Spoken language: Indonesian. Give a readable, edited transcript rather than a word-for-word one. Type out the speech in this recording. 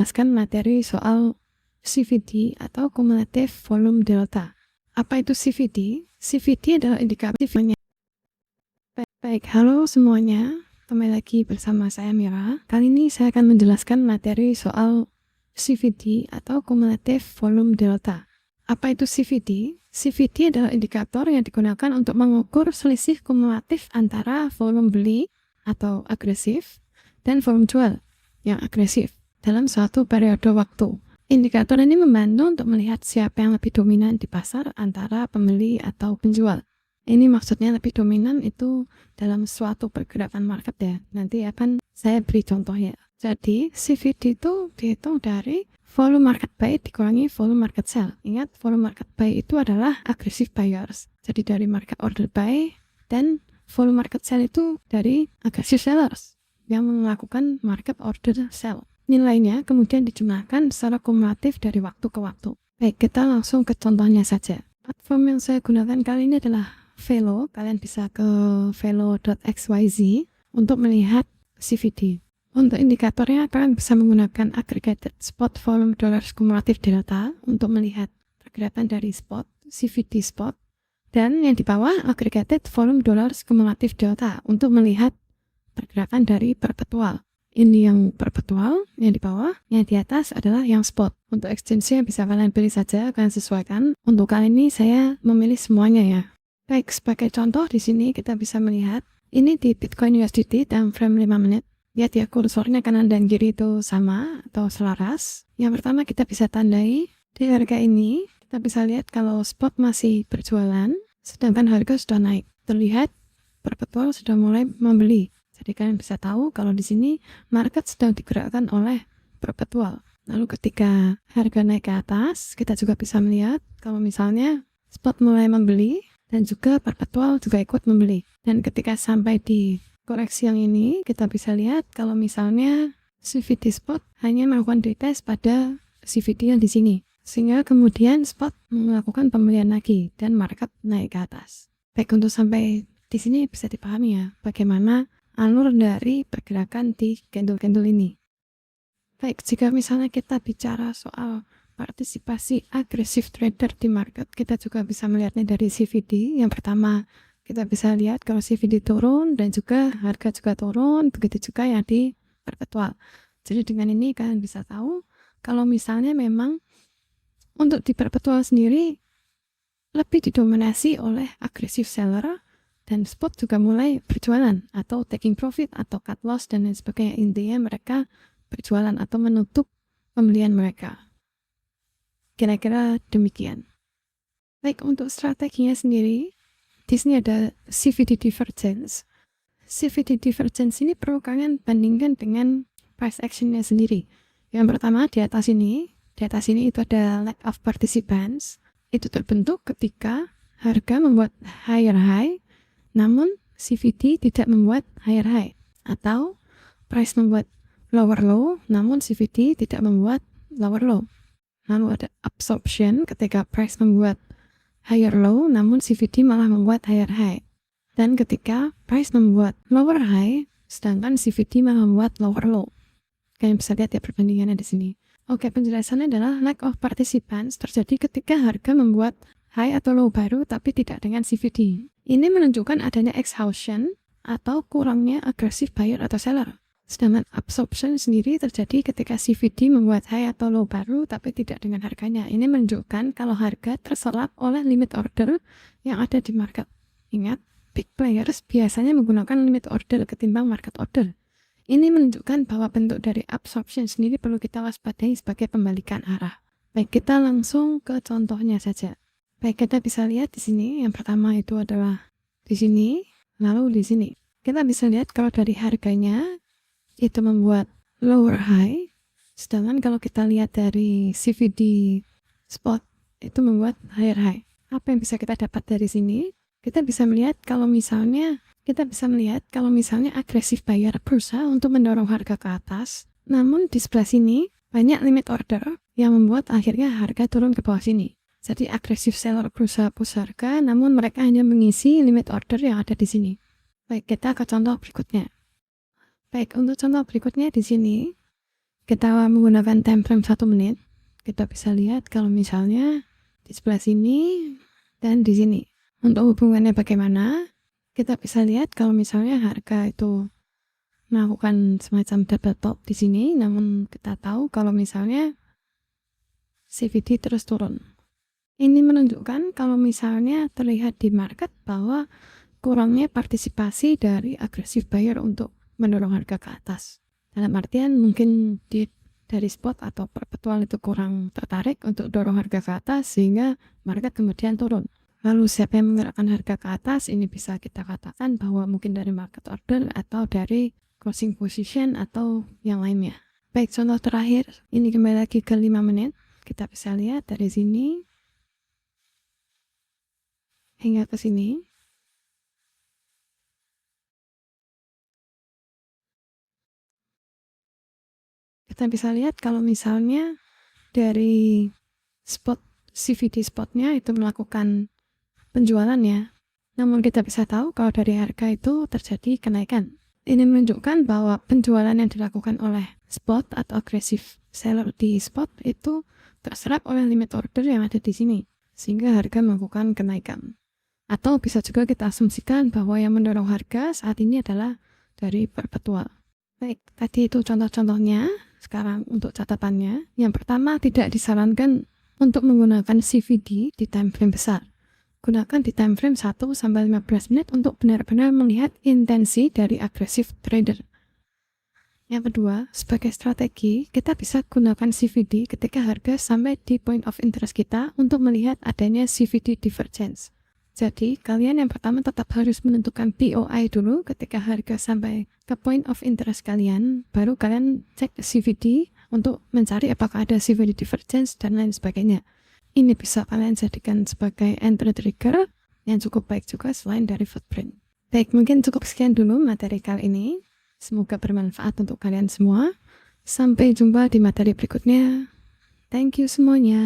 Jelaskan materi soal CVD atau Cumulative Volume Delta. Apa itu CVD? CVD adalah indikatornya. Baik, halo semuanya. Kembali lagi bersama saya Mira. Kali ini saya akan menjelaskan materi soal CVD atau Cumulative Volume Delta. Apa itu CVD? CVD adalah indikator yang digunakan untuk mengukur selisih kumulatif antara volume beli atau agresif dan volume jual yang agresif dalam suatu periode waktu. Indikator ini membantu untuk melihat siapa yang lebih dominan di pasar antara pembeli atau penjual. Ini maksudnya lebih dominan itu dalam suatu pergerakan market ya. Nanti akan saya beri contohnya. Jadi CVD itu dihitung dari volume market buy dikurangi volume market sell. Ingat, volume market buy itu adalah aggressive buyers. Jadi dari market order buy, dan volume market sell itu dari aggressive sellers yang melakukan market order sell. Nilainya kemudian dijumlahkan secara kumulatif dari waktu ke waktu. Baik, kita langsung ke contohnya saja. Platform yang saya gunakan kali ini adalah Velo. Kalian bisa ke velo.xyz untuk melihat CVD. Untuk indikatornya, kalian bisa menggunakan Aggregated Spot Volume Dollars Cumulative Delta untuk melihat pergerakan dari spot, CVD spot, dan yang di bawah Aggregated Volume Dollars Cumulative Delta untuk melihat pergerakan dari perpetual. Ini yang perpetual, yang di bawah, yang di atas adalah yang spot. Untuk exchange bisa kalian pilih saja, kalian sesuaikan. Untuk kali ini saya memilih semuanya ya. Baik, sebagai contoh di sini kita bisa melihat ini di Bitcoin USDT dalam frame 5 menit. Lihat ya, kursornya kanan dan kiri itu sama atau selaras. Yang pertama kita bisa tandai di harga ini, kita bisa lihat kalau spot masih berjualan, sedangkan harga sudah naik. Terlihat perpetual sudah mulai membeli. Jadi kalian bisa tahu kalau di sini market sedang digerakkan oleh perpetual. Lalu ketika harga naik ke atas, kita juga bisa melihat kalau misalnya spot mulai membeli dan juga perpetual juga ikut membeli. Dan ketika sampai di koreksi yang ini, kita bisa lihat kalau misalnya CVD spot hanya melakukan retest pada CVD yang di sini. Sehingga kemudian spot melakukan pembelian lagi dan market naik ke atas. Baik, untuk sampai di sini bisa dipahami ya bagaimana alur dari pergerakan di candle-candle ini. Baik, jika misalnya kita bicara soal partisipasi agresif trader di market, kita juga bisa melihatnya dari CVD. Yang pertama, kita bisa lihat kalau CVD turun dan juga harga juga turun, begitu juga yang di perpetual. Jadi dengan ini kalian bisa tahu kalau misalnya memang untuk di perpetual sendiri lebih didominasi oleh agresif seller, dan spot juga mulai berjualan atau taking profit atau cut loss dan lain sebagainya. Intinya mereka berjualan atau menutup pembelian mereka. Kira-kira demikian. Baik, untuk strateginya sendiri, di sini ada CVD divergence. CVD divergence ini perlu kalian bandingkan dengan price actionnya sendiri. Yang pertama di atas ini itu ada lack of participants. Itu terbentuk ketika harga membuat higher high, namun CVD tidak membuat higher high, atau price membuat lower low, namun CVD tidak membuat lower low. Lalu ada absorption ketika price membuat higher low, namun CVD malah membuat higher high. Dan ketika price membuat lower high, sedangkan CVD malah membuat lower low. Kalian bisa lihat ya perbandingannya di sini. Oke, penjelasannya adalah lack of participants terjadi ketika harga membuat high atau low baru tapi tidak dengan CVD. Ini menunjukkan adanya exhaustion atau kurangnya agresif buyer atau seller. Sedangkan absorption sendiri terjadi ketika CVD membuat high atau low baru tapi tidak dengan harganya. Ini menunjukkan kalau harga terserap oleh limit order yang ada di market. Ingat, big players biasanya menggunakan limit order ketimbang market order. Ini menunjukkan bahwa bentuk dari absorption sendiri perlu kita waspadai sebagai pembalikan arah. Baik, kita langsung ke contohnya saja. Baik, kita bisa lihat di sini. Yang pertama itu adalah di sini, lalu di sini. Kita bisa lihat kalau dari harganya itu membuat lower high, sedangkan kalau kita lihat dari CVD spot itu membuat higher high. Apa yang bisa kita dapat dari sini? Kita bisa melihat kalau misalnya agresif buyer berusaha untuk mendorong harga ke atas, namun di sebelah sini banyak limit order yang membuat akhirnya harga turun ke bawah sini. Jadi agresif seller berusaha push harga, namun mereka hanya mengisi limit order yang ada di sini. Baik, kita ke contoh berikutnya. Baik, untuk contoh berikutnya di sini kita menggunakan time frame 1 menit, kita bisa lihat kalau misalnya di sebelah sini dan di sini. Untuk hubungannya bagaimana? Kita bisa lihat kalau misalnya harga itu melakukan semacam double top di sini, namun kita tahu kalau misalnya CVD terus turun. Ini menunjukkan kalau misalnya terlihat di market bahwa kurangnya partisipasi dari aggressive buyer untuk mendorong harga ke atas. Dalam artian mungkin dari spot atau perpetual itu kurang tertarik untuk dorong harga ke atas sehingga market kemudian turun. Lalu siapa yang menggerakkan harga ke atas? Ini bisa kita katakan bahwa mungkin dari market order atau dari closing position atau yang lainnya. Baik, contoh terakhir, ini kembali lagi ke 5 menit. Kita bisa lihat dari sini hingga ke sini. Kita bisa lihat kalau misalnya dari spot CVD spotnya itu melakukan penjualan ya. Namun kita bisa tahu kalau dari harga itu terjadi kenaikan. Ini menunjukkan bahwa penjualan yang dilakukan oleh spot atau aggressive seller di spot itu terserap oleh limit order yang ada di sini, sehingga harga melakukan kenaikan. Atau bisa juga kita asumsikan bahwa yang mendorong harga saat ini adalah dari perpetual. Baik, tadi itu contoh-contohnya. Sekarang untuk catatannya, yang pertama tidak disarankan untuk menggunakan CVD di time frame besar. Gunakan di time frame 1-15 menit untuk benar-benar melihat intensi dari aggressive trader. Yang kedua, sebagai strategi, kita bisa gunakan CVD ketika harga sampai di point of interest kita untuk melihat adanya CVD divergence. Jadi, kalian yang pertama tetap harus menentukan POI dulu ketika harga sampai ke point of interest kalian, baru kalian cek CVD untuk mencari apakah ada CVD divergence dan lain sebagainya. Ini bisa kalian jadikan sebagai entry trigger yang cukup baik juga selain dari footprint. Baik, mungkin cukup sekian dulu materi kali ini. Semoga bermanfaat untuk kalian semua. Sampai jumpa di materi berikutnya. Thank you semuanya.